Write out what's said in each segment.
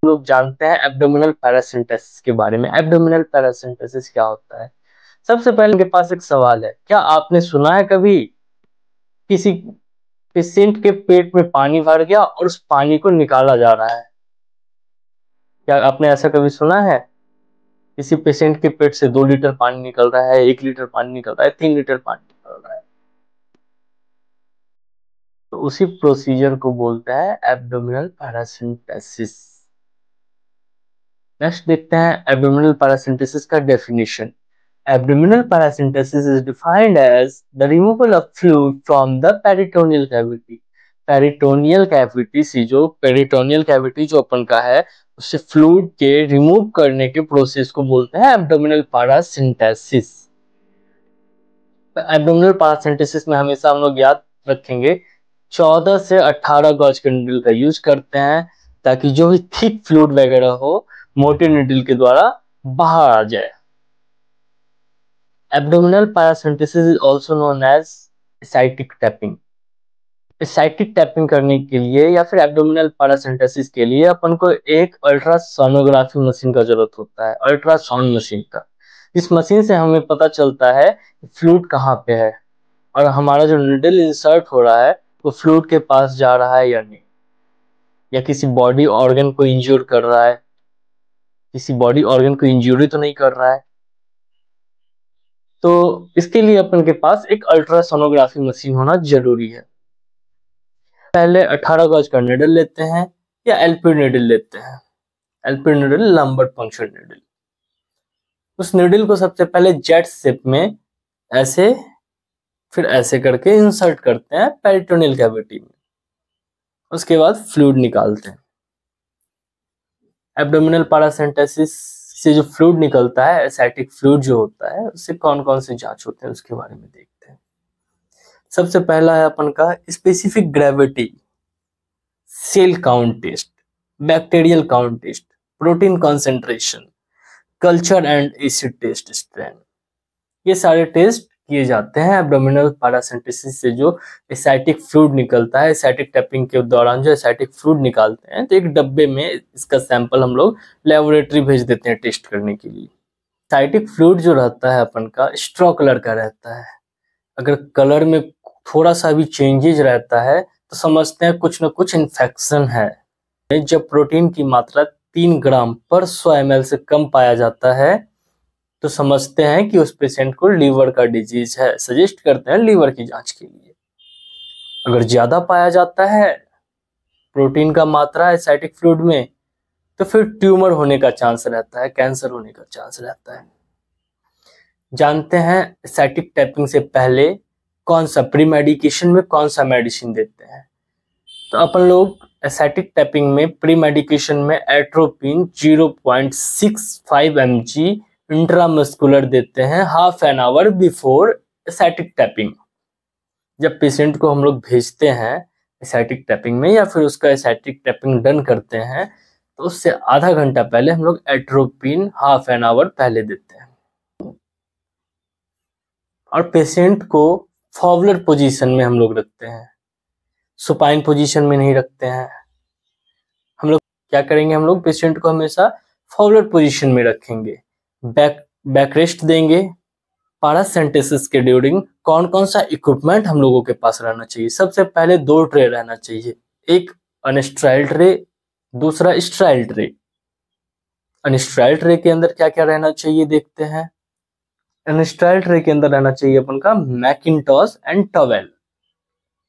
लोग जानते हैं एब्डोमिनल पैरासिम्पथेसिस के बारे में। एब्डोमिनल पैरासिम्पथेसिस क्या होता है? सबसे पहले मेरे पास एक सवाल है, क्या आपने सुना है कभी किसी पेशेंट के पेट में पानी भर गया और उस पानी को निकाला जा रहा है? क्या आपने ऐसा कभी सुना है? किसी पेशेंट के पेट से 2 लीटर पानी निकल रहा है, 1 लीटर पानी निकल रहा है, 3 लीटर पानी निकल रहा है। तो उसी प्रोसीजर को बोलते हैं एब्डोमिनल पैरासिम्पथेसिस। नेक्स्ट देखते हैं एब्डोमिनल पैरासिम्पथेसिस का definition. Abdominal paracentesis is defined as the removal of fluid from the peritoneal cavity. Peritoneal cavity से जो पेरिटोनियल कैविटी जो अपन का है उससे फ्लूइड के रिमूव करने के प्रोसेस को बोलते हैं एब्डोमिनल पैरासिम्पथेसिस। एब्डोमिनल पैरासिम्पथेसिस में हमेशा हम लोग याद रखेंगे 14 से 18 गॉज के नीडल का यूज करते हैं ताकि जो भी थिक फ्लूइड वगैरह हो मोटे नीडल के द्वारा बाहर आ जाए। Abdominal paracentesis is also known as ascitic tapping. ascitic tapping करने के लिए या फिर एब्डोमिनल पैरासेंटेसिस के लिए अपन को एक अल्ट्रासोनोग्राफी मशीन का जरूरत होता है, अल्ट्रासाउंड मशीन का। इस मशीन से हमें पता चलता है फ्लूइड कहाँ पे है और हमारा जो नीडल इंसर्ट हो रहा है वो फ्लूइड के पास जा रहा है या नहीं, या किसी बॉडी ऑर्गन को इंज्योर कर रहा है, किसी बॉडी ऑर्गन को इंज्यूरी तो नहीं कर रहा है। तो इसके लिए अपन के पास एक अल्ट्रासोनोग्राफी मशीन होना जरूरी है। पहले 18 गज का निडल लेते हैं या एलपी निडल लेते हैं। LP needle lumbar puncture needle. उस निडल को सबसे पहले जेट शेप में ऐसे फिर ऐसे करके इंसर्ट करते हैं पेरिटोनियल कैविटी में। उसके बाद फ्लूइड निकालते हैं। एब्डोमिनल पैरासेंटेसिस से जो फ्लूइड निकलता है, एसाइटिक फ्लूइड जो होता है, उससे कौन कौन से जांच होते हैं उसके बारे में देखते हैं। सबसे पहला है अपन का specific gravity, cell count test, bacterial count test, protein concentration, culture and acid test strain. ये सारे टेस्ट किए जाते हैं एब्डोमिनल पैरासेंटेसिस से जो एसाइटिक फ्लूइड निकलता है। एसाइटिक टैपिंग के दौरान जो एसाइटिक फ्लूइड निकालते हैं तो एक डब्बे में इसका सैंपल हम लोग लेबोरेटरी भेज देते हैं टेस्ट करने के लिए। एसाइटिक फ्लूइड जो रहता है अपन का स्ट्रॉ कलर का रहता है। अगर कलर में थोड़ा सा भी चेंजेज रहता है तो समझते हैं कुछ न कुछ इन्फेक्शन है। जब प्रोटीन की मात्रा 3 ग्राम पर 100 ml से कम पाया जाता है तो समझते हैं कि उस पेशेंट को लीवर का डिजीज है, सजेस्ट करते हैं लीवर की जांच के लिए। अगर ज्यादा पाया जाता है प्रोटीन का मात्रा एसाइटिक फ्लूइड में तो फिर ट्यूमर होने का चांस रहता है, कैंसर होने का चांस रहता है। जानते हैं एसाइटिक टैपिंग से पहले कौन सा प्री मेडिकेशन में कौन सा मेडिसिन देते हैं। तो अपन लोग एसाइटिक टैपिंग में प्री मेडिकेशन में एट्रोपिन 0.65 mg इंट्रामस्कुलर देते हैं half an hour before Asiatic tapping. जब पेशेंट को हम लोग भेजते हैं एसाइटिक टैपिंग में या फिर उसका एसाइटिक टैपिंग डन करते हैं तो उससे आधा घंटा पहले हम लोग एट्रोपिन हाफ एन आवर पहले देते हैं। और पेशेंट को फॉरवर्ड पोजीशन में हम लोग रखते हैं, सुपाइन पोजीशन में नहीं रखते हैं। हम लोग क्या करेंगे, हम लोग पेशेंट को हमेशा फॉरवर्ड पोजीशन में रखेंगे, बैक रेस्ट देंगे। पैरासेंटेसिस के ड्यूरिंग कौन कौन सा इक्विपमेंट हम लोगों के पास रहना चाहिए? सबसे पहले 2 ट्रे रहना चाहिए, एक अनस्ट्राइल ट्रे, दूसरा स्ट्राइल ट्रे। अनस्ट्राइल ट्रे के अंदर क्या क्या रहना चाहिए देखते हैं। अनस्ट्राइल ट्रे के अंदर रहना चाहिए अपन का mackintosh and towel,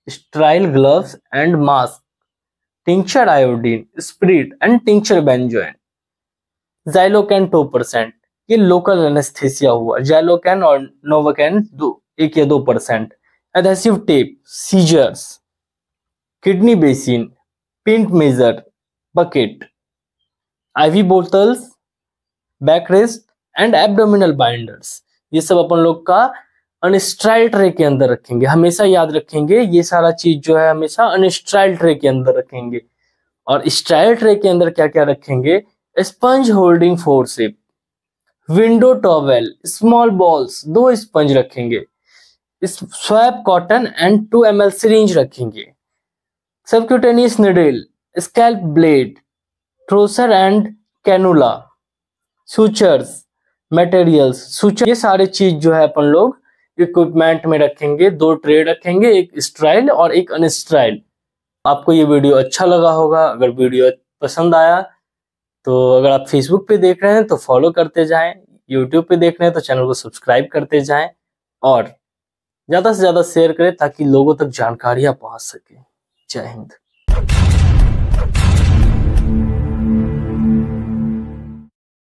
sterile gloves and mask, tincture iodine, spirit and tincture benzoin, xylocaine 2%, ये लोकल एनेस्थेसिया हुआ, ज़ाइलोकैन और नोवाकैन 1 या 2%, adhesive tape, scissors, kidney basin, pint measure, bucket, IV bottles, back rest and abdominal binders. ये सब अपन लोग का अनस्ट्राइल tray के अंदर रखेंगे। हमेशा याद रखेंगे ये सारा चीज जो है हमेशा अनस्ट्राइल ट्रे के अंदर रखेंगे। और स्ट्राइल ट्रे के अंदर क्या क्या रखेंगे, sponge holding forceps, window towel, small balls, 2 sponge रखेंगे, swab cotton and 2 ml syringe रखेंगे, subcutaneous needle, scalpel blade, trocar and cannula, sutures, materials, suture, ये सारे चीज जो है अपन लोग इक्विपमेंट में रखेंगे। 2 ट्रे रखेंगे, एक स्ट्राइल और एक अनस्ट्राइल। आपको ये वीडियो अच्छा लगा होगा। अगर वीडियो पसंद आया तो अगर आप फेसबुक पे देख रहे हैं तो फॉलो करते जाएं, यूट्यूब पे देख रहे हैं तो चैनल को सब्सक्राइब करते जाएं और ज्यादा से ज्यादा शेयर करें ताकि लोगों तक जानकारियां पहुंच सके। जय हिंद।